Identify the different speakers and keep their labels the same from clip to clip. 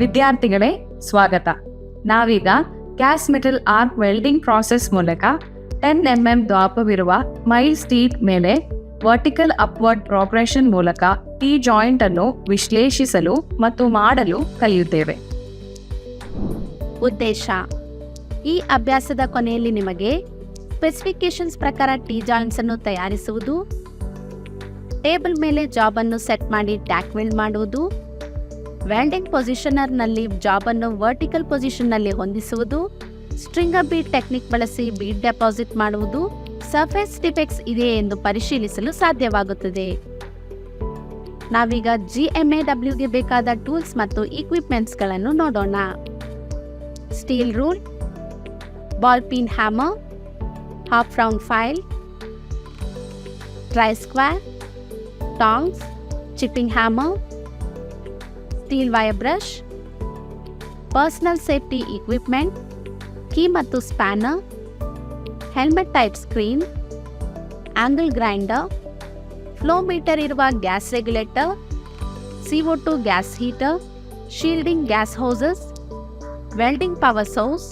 Speaker 1: ವಿದ್ಯಾರ್ಥಿಗಳೇ ಸ್ವಾಗತ. ನಾವೀಗ gas metal arc welding process ಮೂಲಕ 10 mm ದಾಪವಿರುವ ಮೈಲ್ ಸ್ಟೀಲ್ ಮೇಲೆ ವರ್ಟಿಕಲ್ ಅಪ್ವರ್ಡ್ ಪ್ರೋಗ್ರೆಷನ್ ಮೂಲಕ ಟಿ ಜಾಯಿಂಟ್ ಅನ್ನು ವಿಶ್ಲೇಷಿಸಲು ಮತ್ತು ಮಾಡಲು ಕಲಿಯುತ್ತೇವೆ.
Speaker 2: ಉದ್ದೇಶ: ಈ ಅಭ್ಯಾಸದ ಕೊನೆಯಲ್ಲಿ ನಿಮಗೆ ಸ್ಪೆಸಿಫಿಕೇಶನ್ಸ್ ಪ್ರಕಾರ ಟಿ ಜಾಯಿಂಟ್ಸ್ ಅನ್ನು ತಯಾರಿಸುವುದು, ಟೇಬಲ್ ಮೇಲೆ ಜಾಬ್ ಅನ್ನು ಸೆಟ್ ಮಾಡಿ ಟ್ಯಾಕ್ ವೆಲ್ಡ್ ಮಾಡುವುದು, ವೆಲ್ಡಿಂಗ್ ಪೊಸಿಷನರ್ನಲ್ಲಿ ಜಾಬ್ ಅನ್ನು ವರ್ಟಿಕಲ್ ಪೊಸಿಷನ್ನಲ್ಲಿ ಹೊಂದಿಸುವುದು, ಸ್ಟ್ರಿಂಗರ್ ಬೀಡ್ ಟೆಕ್ನಿಕ್ ಬಳಸಿ ಬೀಡ್ ಡೆಪಾಸಿಟ್ ಮಾಡುವುದು, ಸರ್ಫೇಸ್ ಡಿಫೆಕ್ಟ್ಸ್ ಇದೆಯೇ ಎಂದು ಪರಿಶೀಲಿಸಲು ಸಾಧ್ಯವಾಗುತ್ತದೆ. ನಾವೀಗ GMAWಗೆ ಬೇಕಾದ ಟೂಲ್ಸ್ ಮತ್ತು ಇಕ್ವಿಪ್ಮೆಂಟ್ಸ್ಗಳನ್ನು ನೋಡೋಣ. Steel rule, ball pin hammer, half round file, try square, tongs, chipping hammer, steel wire brush, personal safety equipment, key ಮತ್ತು spanner, helmet type screen, angle grinder, flow meter ಇರುವ gas regulator, CO2 gas heater, shielding gas hoses, welding power source,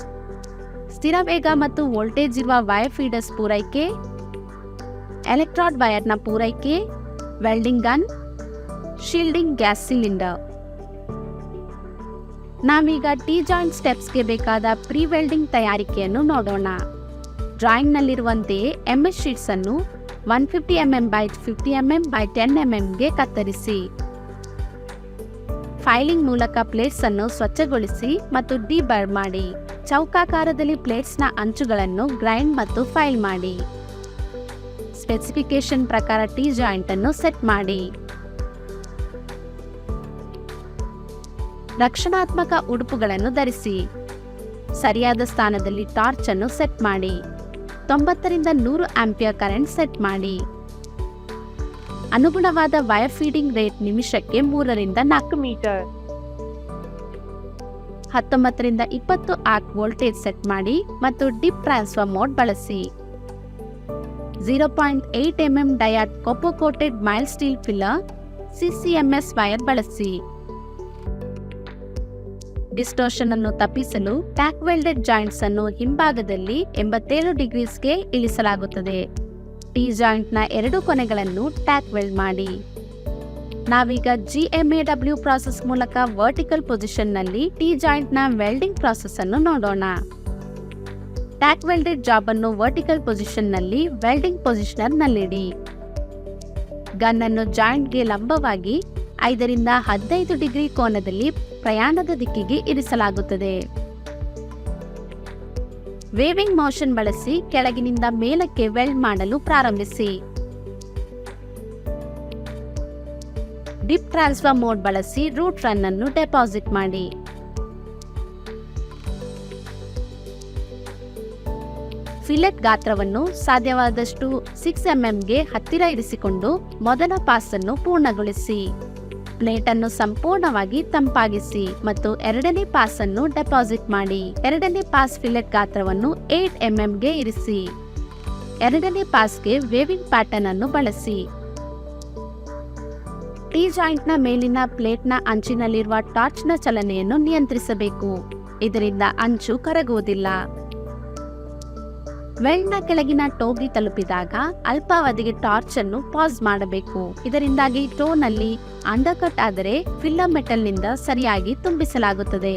Speaker 2: ಸ್ಥಿರ ವೇಗ ಮತ್ತು voltage ಇರುವ wire feeders ಪೂರೈಕೆ, ಎಲೆಕ್ಟ್ರಾಡ್ ವೈರ್ನ ಪೂರೈಕೆ, welding gun, shielding gas cylinder. ನಾವೀಗ T joint ಸ್ಟೆಪ್ಸ್ಗೆ ಬೇಕಾದ ಪ್ರೀ ವೆಲ್ಡಿಂಗ್ ತಯಾರಿಕೆಯನ್ನು ನೋಡೋಣ. ಡ್ರಾಯಿಂಗ್ನಲ್ಲಿರುವಂತೆಯೇ MS ಶೀಟ್ಸ್ ಅನ್ನು 150 mm by 50 mm by 10 mmಗೆ ಕತ್ತರಿಸಿ. ಫೈಲಿಂಗ್ ಮೂಲಕ ಪ್ಲೇಟ್ಸ್ ಅನ್ನು ಸ್ವಚ್ಛಗೊಳಿಸಿ ಮತ್ತು ಡಿಬರ್ ಮಾಡಿ. ಚೌಕಾಕಾರದಲ್ಲಿ ಪ್ಲೇಟ್ಸ್ನ ಅಂಚುಗಳನ್ನು ಗ್ರೈಂಡ್ ಮತ್ತು ಫೈಲ್ ಮಾಡಿ. ಸ್ಪೆಸಿಫಿಕೇಶನ್ ಪ್ರಕಾರ ಟಿ ಜಾಯಿಂಟ್ ಅನ್ನು ಸೆಟ್ ಮಾಡಿ. ರಕ್ಷಣಾತ್ಮಕ ಉಡುಪುಗಳನ್ನು ಧರಿಸಿ. ಸರಿಯಾದ ಸ್ಥಾನದಲ್ಲಿ ಟಾರ್ಚ್ ಅನ್ನು ಸೆಟ್ ಮಾಡಿ. 90 ರಿಂದ 100 ಆಂಪಿಯರ್ ಕರೆಂಟ್ ಸೆಟ್ ಮಾಡಿ. ಅನುಗುಣವಾದ ವೈರ್ ಫೀಡಿಂಗ್ ರೇಟ್ ನಿಮಿಷಕ್ಕೆ 3 ರಿಂದ 4 ಮೀಟರ್. 19 ರಿಂದ 20 ಆರ್ಕ್ ವೋಲ್ಟೇಜ್ ಸೆಟ್ ಮಾಡಿ ಮತ್ತು ಡಿಪ್ ಟ್ರಾನ್ಸ್ಫರ್ ಮೋಡ್ ಬಳಸಿ. 0.8 mm ಡಯಾಡ್ copper coated mild steel filler CCMS wire ಬಳಸಿ. ಡಿಸ್ಟೋರ್ಷನ್ ಅನ್ನು ತಪ್ಪಿಸಲು ಟ್ಯಾಕ್ ವೆಲ್ಡೆಡ್ ಜಾಯಿಂಟ್ಸ್ ಅನ್ನು ಹಿಂಭಾಗದಲ್ಲಿ 87 ಡಿಗ್ರೀಸ್ಗೆ ಇಳಿಸಲಾಗುತ್ತದೆ. ಟಿ ಜಾಯಿಂಟ್ನ 2 ಕೊನೆಗಳನ್ನು ಟ್ಯಾಕ್ ವೆಲ್ಡ್ ಮಾಡಿ. ನಾವೀಗ GMAW ಪ್ರಾಸೆಸ್ ಮೂಲಕ ವರ್ಟಿಕಲ್ ಪೊಸಿಷನ್ನಲ್ಲಿ ಟಿ ಜಾಯಿಂಟ್ನ ವೆಲ್ಡಿಂಗ್ ಪ್ರಾಸೆಸ್ ಅನ್ನು ನೋಡೋಣ. ಟ್ಯಾಕ್ ವೆಲ್ಡೆಡ್ ಜಾಬ್ ಅನ್ನು ವರ್ಟಿಕಲ್ ಪೊಸಿಷನ್ನಲ್ಲಿ ವೆಲ್ಡಿಂಗ್ ಪೊಸಿಷನರ್ನಲ್ಲಿಡಿ. ಗನ್ ಅನ್ನು ಜಾಯಿಂಟ್ಗೆ ಲಂಬವಾಗಿ 5 ರಿಂದ 15 ಡಿಗ್ರಿ ಕೋನದಲ್ಲಿ ಪ್ರಯಾಣದ ದಿಕ್ಕಿಗೆ ಇರಿಸಲಾಗುತ್ತದೆ. ವೇವಿಂಗ್ ಮೋಷನ್ ಬಳಸಿ ಕೆಳಗಿನಿಂದ ಮೇಲಕ್ಕೆ ವೆಲ್ಡ್ ಮಾಡಲು ಪ್ರಾರಂಭಿಸಿ. ಡಿಪ್ ಟ್ರಾನ್ಸ್ಫರ್ ಮೋಡ್ ಬಳಸಿ ರೂಟ್ ರನ್ ಅನ್ನು ಡೆಪಾಸಿಟ್ ಮಾಡಿ. ಫಿಲೆಟ್ ಗಾತ್ರವನ್ನು ಸಾಧ್ಯವಾದಷ್ಟು 6 mmಗೆ ಹತ್ತಿರ ಇರಿಸಿಕೊಂಡು ಮೊದಲ ಪಾಸ್ ಅನ್ನು ಪೂರ್ಣಗೊಳಿಸಿ. ಪ್ಲೇಟ್ ಅನ್ನು ಸಂಪೂರ್ಣವಾಗಿ ತಂಪಾಗಿಸಿ ಮತ್ತು ಎರಡನೇ ಪಾಸ್ ಅನ್ನು ಡೆಪಾಸಿಟ್ ಮಾಡಿ. ಎರಡನೇ ಪಾಸ್ ಫಿಲೆಟ್ ಗಾತ್ರವನ್ನು 8 mmಗೆ ಇರಿಸಿ. ಎರಡನೇ ಪಾಸ್ಗೆ ವೇವಿಂಗ್ ಪ್ಯಾಟರ್ನ್ ಅನ್ನು ಬಳಸಿ. ಟಿ ಜಾಯಿಂಟ್ನ ಮೇಲಿನ ಪ್ಲೇಟ್ನ ಅಂಚಿನಲ್ಲಿರುವ ಟಾರ್ಚ್ನ ಚಲನೆಯನ್ನು ನಿಯಂತ್ರಿಸಬೇಕು. ಇದರಿಂದ ಅಂಚು ಕರಗುವುದಿಲ್ಲ. ವೆಲ್ಡ್ನ ಕೆಳಗಿನ ಟೋಗೆ ತಲುಪಿದಾಗ ಅಲ್ಪಾವಧಿಗೆ ಟಾರ್ಚ್ ಅನ್ನು ಪಾಸ್ ಮಾಡಬೇಕು. ಇದರಿಂದಾಗಿ ಟೋನಲ್ಲಿ ಅಂಡರ್ಕಟ್ ಆದರೆ ಫಿಲ್ಲರ್ ಮೆಟಲ್ನಿಂದ ಸರಿಯಾಗಿ ತುಂಬಿಸಲಾಗುತ್ತದೆ.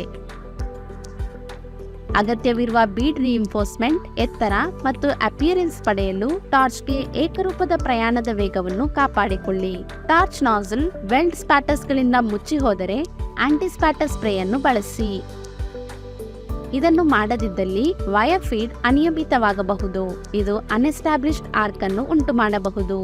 Speaker 2: ಅಗತ್ಯವಿರುವ ಬೀಡ್ ರಿಇನ್ಫೋರ್ಸ್ಮೆಂಟ್, ಎತ್ತರ ಮತ್ತು ಅಪಿಯರೆನ್ಸ್ ಪಡೆಯಲು ಟಾರ್ಚ್ಗೆ ಏಕರೂಪದ ಪ್ರಯಾಣದ ವೇಗವನ್ನು ಕಾಪಾಡಿಕೊಳ್ಳಿ. ಟಾರ್ಚ್ ನಾಸಲ್ ವೆಲ್ಡ್ ಸ್ಪ್ಯಾಟರ್ಸ್ಗಳಿಂದ ಮುಚ್ಚಿ ಹೋದರೆ ಆಂಟಿ ಸ್ಪ್ಯಾಟರ್ ಸ್ಪ್ರೇ ಅನ್ನು ಬಳಸಿ. ಇದನ್ನು ಮಾಡದಿದ್ದಲ್ಲಿ ವೈರ್ ಫೀಡ್ ಅನಿಯಮಿತವಾಗಬಹುದು. ಇದು ಅನ್ಎಸ್ಟಾಬ್ಲಿಷ್ಡ್ ಆರ್ಕ್ ಅನ್ನು ಉಂಟು ಮಾಡಬಹುದು.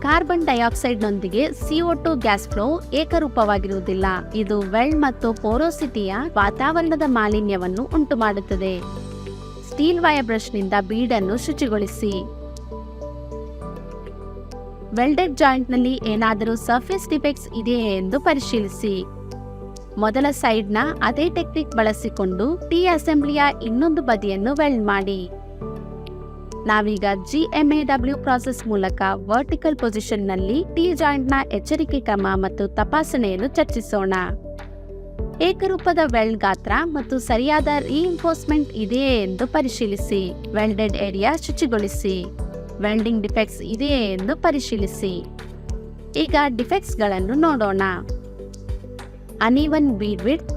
Speaker 2: ಕಾರ್ಬನ್ ಡೈಆಕ್ಸೈಡ್ನೊಂದಿಗೆ CO2 ಗ್ಯಾಸ್ ಫ್ಲೋ ಏಕರೂಪವಾಗಿರುವುದಿಲ್ಲ. ಇದು ವೆಲ್ಡ್ ಮತ್ತು ಪೋರೋಸಿಟಿಯ ವಾತಾವರಣದ ಮಾಲಿನ್ಯವನ್ನು ಉಂಟು ಮಾಡುತ್ತದೆ. ಸ್ಟೀಲ್ ವೈರ್ ಬ್ರಷ್ನಿಂದ ಬೀಡನ್ನು ಶುಚಿಗೊಳಿಸಿ. ವೆಲ್ಡೆಡ್ ಜಾಯಿಂಟ್ನಲ್ಲಿ ಏನಾದರೂ ಸರ್ಫೇಸ್ ಡಿಫೆಕ್ಟ್ಸ್ ಇದೆಯೇ ಎಂದು ಪರಿಶೀಲಿಸಿ. ಮೊದಲ ಸೈಡ್ನ ಅದೇ ಟೆಕ್ನಿಕ್ ಬಳಸಿಕೊಂಡು ಟಿ ಅಸೆಂಬ್ಲಿಯ ಇನ್ನೊಂದು ಬದಿಯನ್ನು ವೆಲ್ಡ್ ಮಾಡಿ. ನಾವೀಗ GMAW ಪ್ರಾಸೆಸ್ ಮೂಲಕ ವರ್ಟಿಕಲ್ ಪೊಸಿಷನ್ನಲ್ಲಿ ಟಿ ಜಾಯಿಂಟ್ನ ಎಚ್ಚರಿಕೆ ಕ್ರಮ ಮತ್ತು ತಪಾಸಣೆಯನ್ನು ಚರ್ಚಿಸೋಣ. ಏಕರೂಪದ ವೆಲ್ಡ್ ಗಾತ್ರ ಮತ್ತು ಸರಿಯಾದ ರೀಇನ್ಫೋರ್ಸ್ಮೆಂಟ್ ಇದೆಯೇ ಎಂದು ಪರಿಶೀಲಿಸಿ. ವೆಲ್ಡೆಡ್ ಏರಿಯಾ ಶುಚಿಗೊಳಿಸಿ. ವೆಲ್ಡಿಂಗ್ ಡಿಫೆಕ್ಟ್ಸ್ ಇದೆಯೇ ಎಂದು ಪರಿಶೀಲಿಸಿ. ಈಗ ಡಿಫೆಕ್ಟ್ಸ್ಗಳನ್ನು ನೋಡೋಣ. Uneven bead width,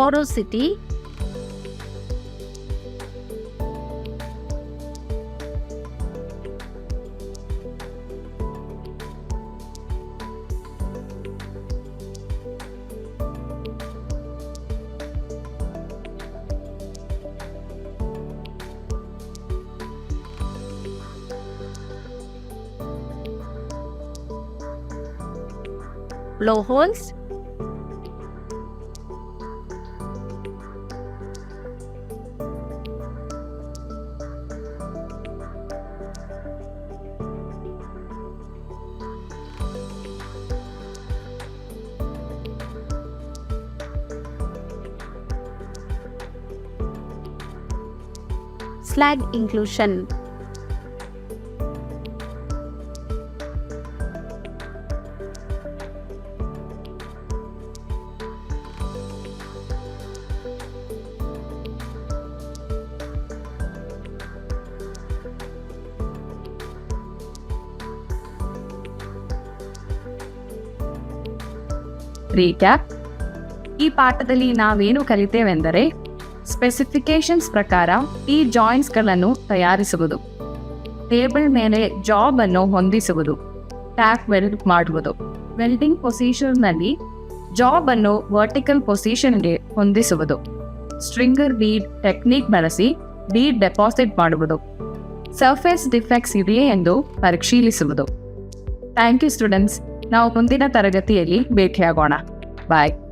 Speaker 2: porosity, blowholes, slag inclusion.
Speaker 1: Recap. ಈ ಪಾಠದಲ್ಲಿ ನಾವೇನು ಕಲಿತೇವೆಂದರೆ ಸ್ಪೆಸಿಫಿಕೇಶನ್ಸ್ ಪ್ರಕಾರ ಈ ಜಾಯಿಂಟ್ಸ್ಗಳನ್ನು ತಯಾರಿಸುವುದು, ಟೇಬಲ್ ಮೇಲೆ ಜಾಬ್ ಅನ್ನು ಹೊಂದಿಸುವುದು, ಟ್ಯಾಕ್ ವೆಲ್ಡ್ ಮಾಡುವುದು, ವೆಲ್ಡಿಂಗ್ ಪೊಸಿಷನ್ನಲ್ಲಿ ಜಾಬ್ ಅನ್ನು ವರ್ಟಿಕಲ್ ಪೊಸಿಷನ್ಗೆ ಹೊಂದಿಸುವುದು, ಸ್ಟ್ರಿಂಗರ್ ಬೀಡ್ ಟೆಕ್ನಿಕ್ ಬಳಸಿ ಬೀಡ್ ಡೆಪಾಸಿಟ್ ಮಾಡುವುದು, ಸರ್ಫೇಸ್ ಡಿಫೆಕ್ಟ್ಸ್ ಇದೆಯೇ ಎಂದು ಪರಿಶೀಲಿಸುವುದು. Thank you students. ನಾವು ಮುಂದಿನ ತರಗತಿಯಲ್ಲಿ ಭೇಟಿಯಾಗೋಣ. ಬಾಯ್.